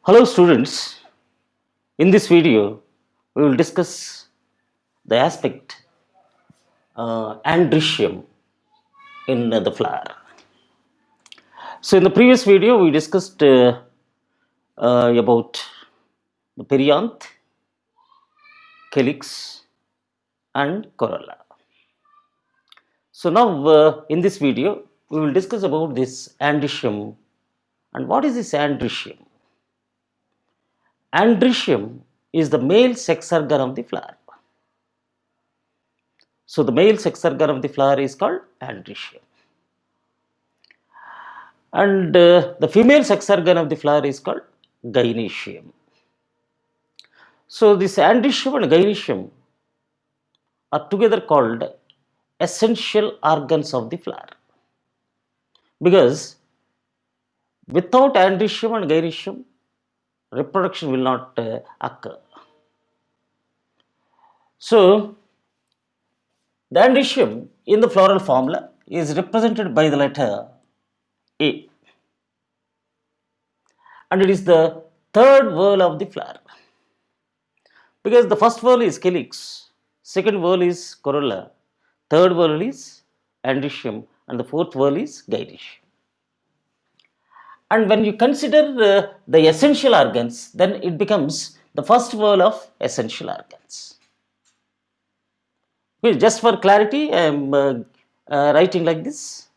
Hello students, in this video we will discuss the aspect androecium in the flower. So in the previous video we discussed about the perianth, calyx and corolla. So now in this video we will discuss about this androecium and what is this androecium. Androecium is the male sex organ of the flower. So the male sex organ of the flower is called androecium. And the female sex organ of the flower is called gynoecium. So this androecium and gynoecium are together called essential organs of the flower, because without androecium and gynoecium reproduction will not occur. So the androecium in the floral formula is represented by the letter A, and it is the third whorl of the flower, because the first whorl is calyx, second whorl is corolla, third whorl is androecium, and the fourth whorl is gynoecium. And when you consider the essential organs, then it becomes the first whorl of essential organs. Okay, just for clarity, I am writing like this.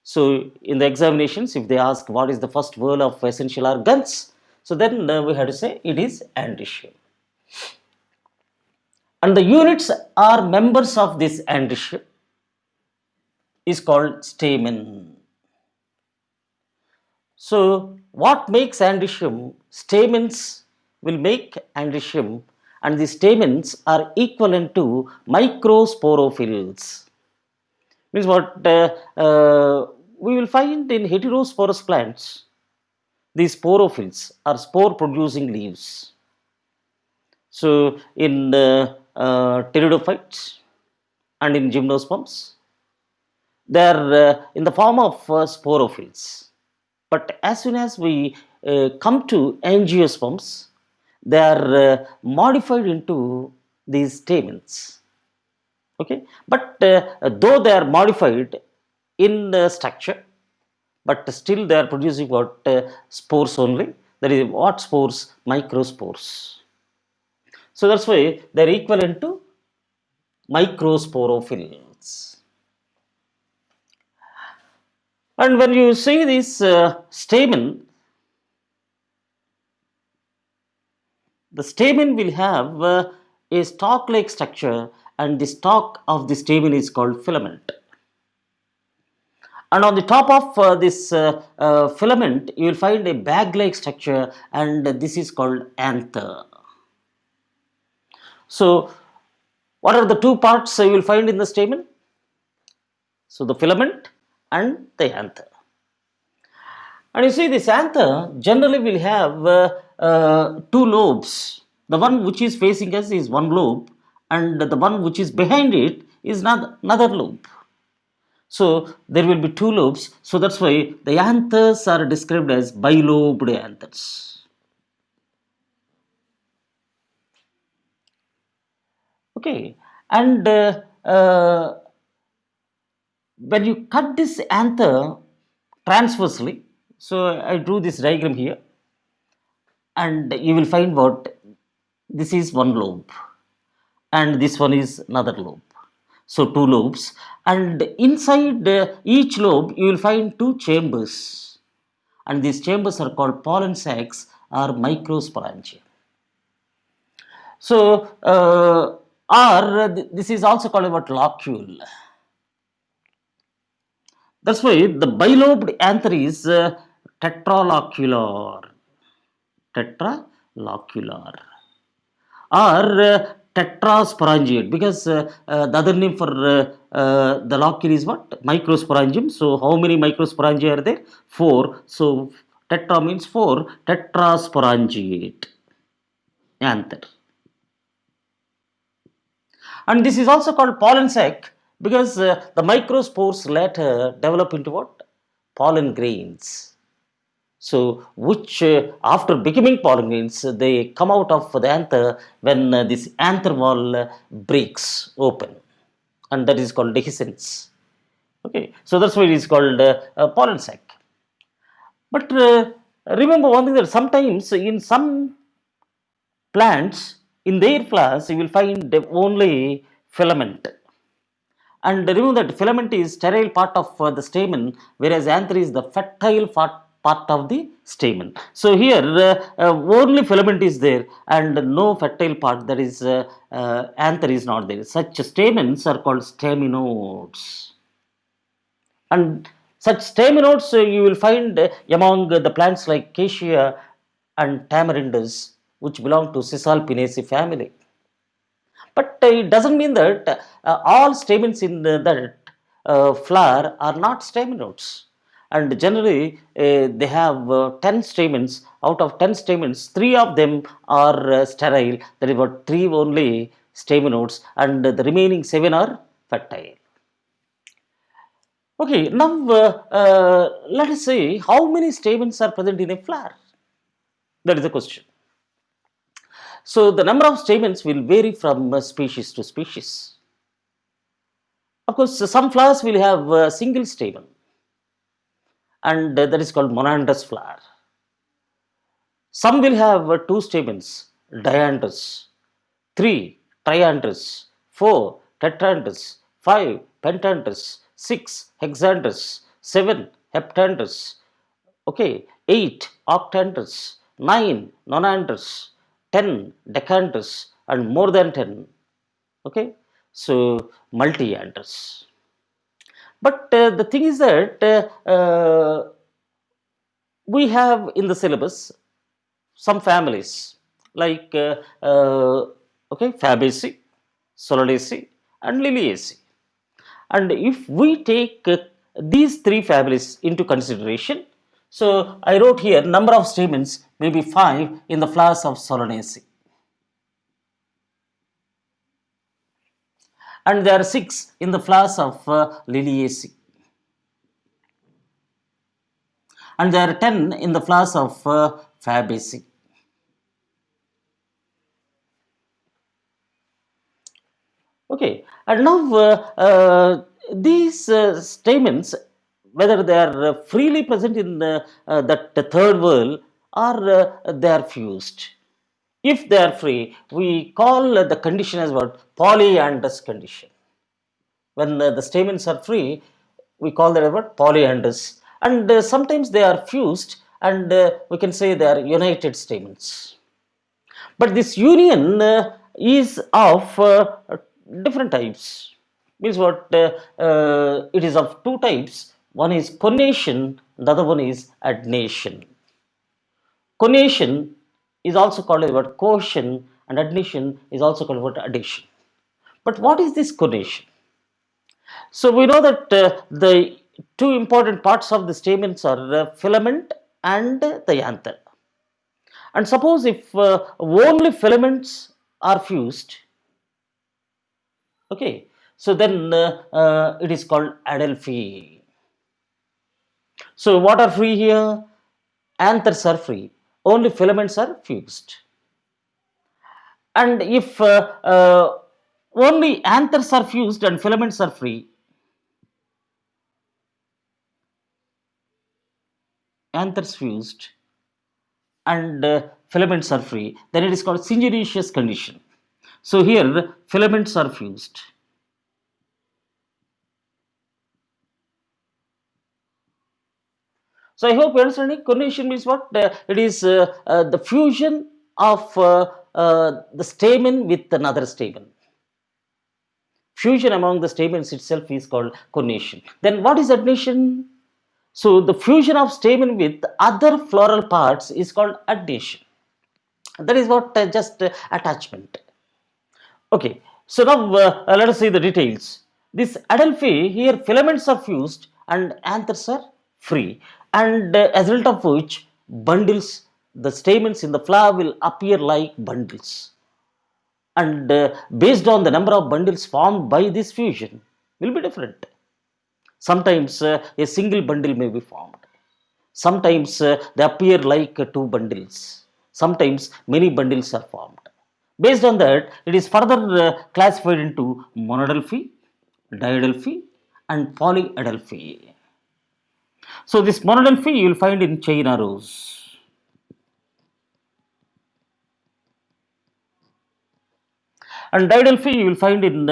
So in the examinations, if they ask what is the first whorl of essential organs, so then we have to say it is androecium. And the units are members of this androecium is called stamen. So what makes androecium? Stamens will make androecium, and the stamens are equivalent to microsporophylls. Means what we will find in heterosporous plants, these sporophylls are spore producing leaves. So in pteridophytes and in gymnosperms, they are in the form of sporophylls. But as soon as we come to angiosperms, they are modified into these stamens. Okay, but though they are modified in structure, but still they are producing what spores only. That is what spores? Microspores. So that's why they are equivalent to microsporophylls. And when you see this stamen, the stamen will have a stalk-like structure, and the stalk of the stamen is called filament. And on the top of this filament, you will find a bag-like structure, and this is called anther. So, what are the two parts you will find in the stamen? So, the filament and the anther. And you see, this anther generally will have two lobes. The one which is facing us is one lobe, and the one which is behind it is another lobe. So there will be two lobes. So that's why the anthers are described as bilobed anthers. Okay, and when you cut this anther transversely, so I drew this diagram here, and you will find what this is one lobe, and this one is another lobe. So two lobes, and inside each lobe you will find two chambers, and these chambers are called pollen sacs or microsporangia. So this is also called about locule. That's why the bilobed anther is tetralocular, tetralocular, or tetrasporangiate, because the other name for the locule is what? Microsporangium. So how many microsporangia are there? 4. So tetra means 4. Tetrasporangiate anther. And this is also called pollen sac, because the microspores later develop into what? Pollen grains. So which after becoming pollen grains, they come out of the anther when this anther wall breaks open, and that is called dehiscence. Okay, so that's why it is called pollen sac. But remember one thing, that sometimes in some plants, in their flowers, you will find only filament. And remember that filament is sterile part of the stamen, whereas anther is the fertile part of the stamen. So here only filament is there and no fertile part, that is anther is not there. Such stamens are called staminodes. And such staminodes you will find among the plants like cassia and tamarindus, which belong to Cisalpinaceae family. But it doesn't mean that all stamens in that flower are not staminodes. And generally, they have 10 stamens. Out of 10 stamens, 3 of them are sterile. There is about 3 only staminodes, and the remaining 7 are fertile. Okay, now let us see how many stamens are present in a flower. That is the question. So, the number of stamens will vary from species to species. Of course, some flowers will have a single stamen, and that is called monandrous flower. Some will have two stamens, diandrous, three triandrous, four tetrandrous, five pentandrous, six hexandrous, seven heptandrous, okay, eight octandrous, nine nonandrous, 10 decandrous, and more than 10, okay, so multiandrous. But the thing is that we have in the syllabus some families like okay, Fabaceae, Solanaceae, and Liliaceae. And if we take these three families into consideration, so I wrote here number of stamens may be 5 in the flowers of Solanaceae, and there are 6 in the flowers of Liliaceae, and there are 10 in the flowers of Fabaceae. Okay, and now these stamens, whether they are freely present in that third world or they are fused. If they are free, we call the condition as what? Polyandrous condition. When the stamens are free, we call that as what? Polyandrous. And sometimes they are fused, and we can say they are united stamens. But this union is of different types. Means what? It is of two types. One is conation, the other one is adnation. Conation is also called as what? Cohesion, and adnation is also called what? Addition. But what is this conation? So we know that the two important parts of the stamens are filament and the anther. And suppose if only filaments are fused, okay, so then it is called adelphi. So what are free here? Anthers are free. Only filaments are fused. And if only anthers are fused and filaments are free, anthers fused and filaments are free, then it is called syngenesious condition. So here filaments are fused. So I hope you understand it. Conation means what? It is the fusion of the stamen with another stamen. Fusion among the stamens itself is called conation. Then what is adnation? So the fusion of stamen with other floral parts is called adnation. That is what just attachment. Okay, so now let us see the details. This adelphi, here filaments are fused and anthers are free, and as a result of which bundles, the stamens in the flower will appear like bundles, and based on the number of bundles formed by this fusion will be different. Sometimes a single bundle may be formed, Sometimes they appear like two bundles. Sometimes many bundles are formed. Based on that, it is further classified into monadelphy, diadelphy, and polyadelphy. So this monadelphy you will find in chain arrows. And diadelphy you will find in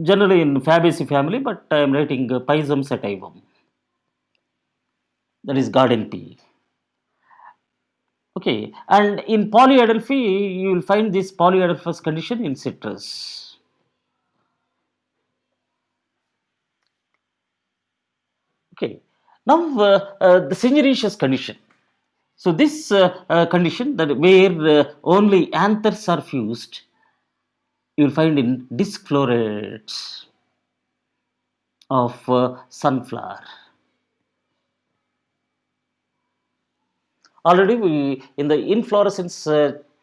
generally in Fabaceae family, but I am writing Pisum sativum. That is garden pea. Okay, and in polyadelphy, you will find this polyadelphous condition in citrus. Okay, now the syngenetious condition. So this condition that where only anthers are fused, you will find in disc florets of sunflower. Already we in the inflorescence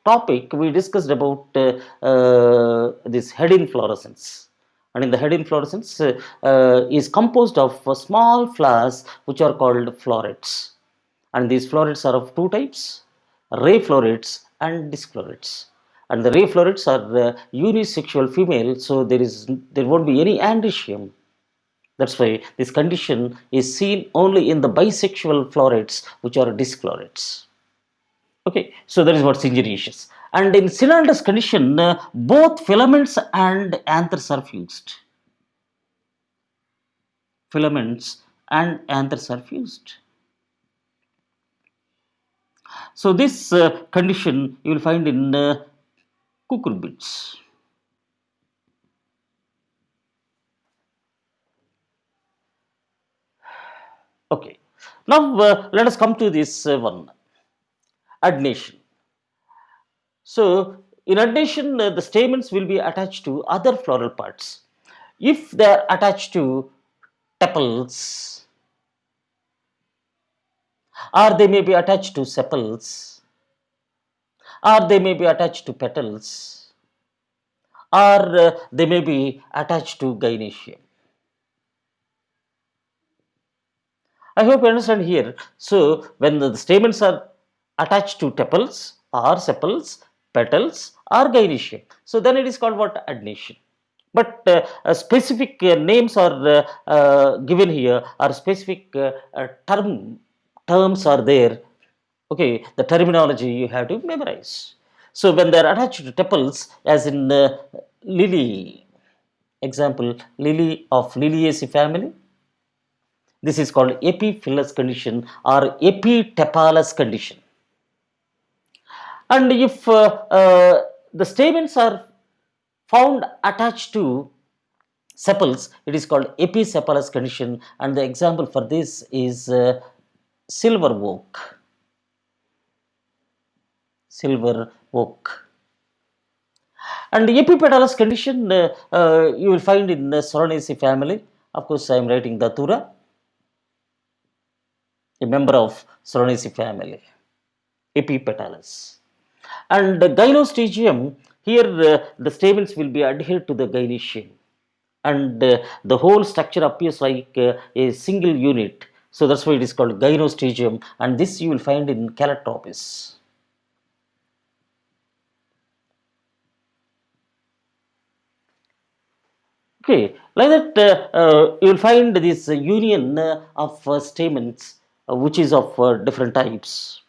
topic we discussed about this head inflorescence, and in the head inflorescence is composed of small flowers which are called florets, and these florets are of two types: ray florets and disc florets. And the ray florets are unisexual female, so there won't be any androecium. That's why this condition is seen only in the bisexual florets, which are disc florets. Okay, so that is what syngenetious. And in synandrous condition, both filaments and anthers are fused. Filaments and anthers are fused. So this condition you will find in cucurbids. Okay, now let us come to this one, adnation. So in adnation, the stamens will be attached to other floral parts. If they are attached to tepals, or they may be attached to sepals, or they may be attached to petals, or they may be attached to gynoecium. I hope you understand here. So, when the stamens are attached to tepals or sepals, petals or gynoecium, so then it is called what? Adnation. But specific names are given here, or specific terms are there. Okay, the terminology you have to memorize. So when they are attached to tepals, as in lily, example, lily of Liliaceae family, this is called epiphyllous condition or epitepalous condition. And if the stamens are found attached to sepals, it is called episepalous condition. And the example for this is silver oak. Silver oak. And epipetalous condition you will find in the Solanaceae family. Of course, I am writing Datura, a member of Solanaceae family, epipetalous. And the gynostegium, here the stamens will be adhered to the gynoecium, and the whole structure appears like a single unit. So that's why it is called gynostegium, and this you will find in Calotropis. Okay, like that you will find this union of stamens which is of different types.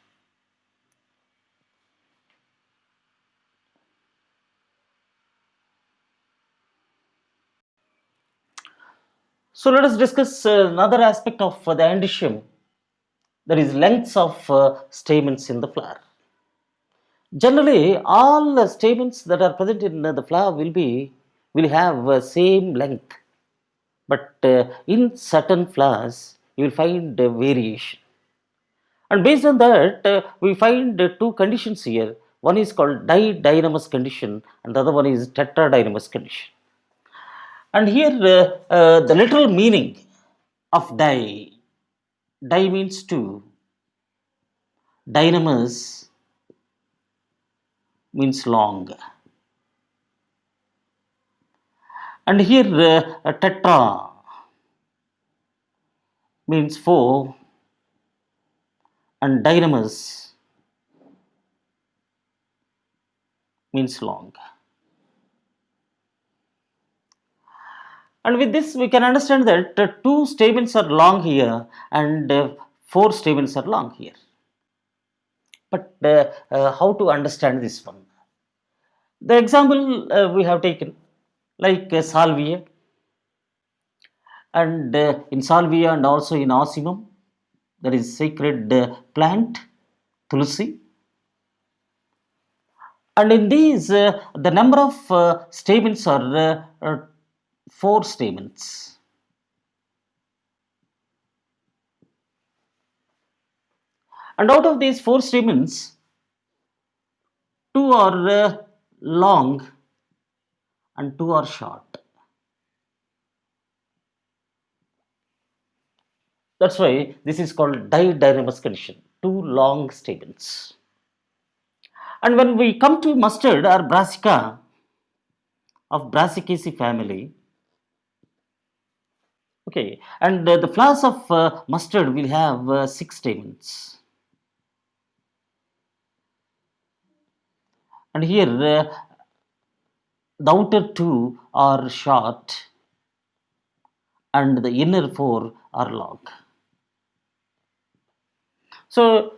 So let us discuss another aspect of the androecium, that is lengths of stamens in the flower. Generally, all stamens that are present in the flower will have same length, but in certain flowers you will find variation. And based on that, we find two conditions here. One is called didynamous condition, and the other one is tetradynamous condition. And here, the literal meaning of di means two, dynamus means long. And here, tetra means four, and dynamus means long. And with this, we can understand that two stamens are long here and four stamens are long here. But how to understand this one? The example we have taken, like salvia, and in salvia and also in ocimum, there is sacred plant, tulsi. And in these, the number of stamens are four stamens. And out of these four stamens, two are long and two are short. That's why this is called didynamous condition, two long stamens. And when we come to mustard or brassica of Brassicaceae family, okay, and the flowers of mustard will have six stamens. And here the outer two are short and the inner four are long. So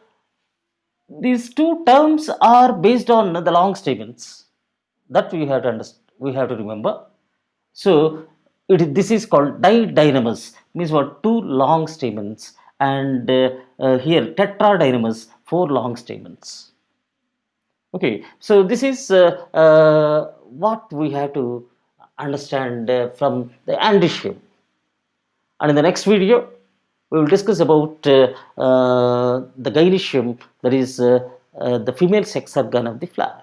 these two terms are based on the long stamens. That we have to understand. We have to remember. So this is called didynamous. Means what? Two long stamens, and here tetradynamous, four long stamens. Okay. So this is what we have to understand from the androecium. And in the next video, we will discuss about the gynoecium, that is the female sex organ of the flower.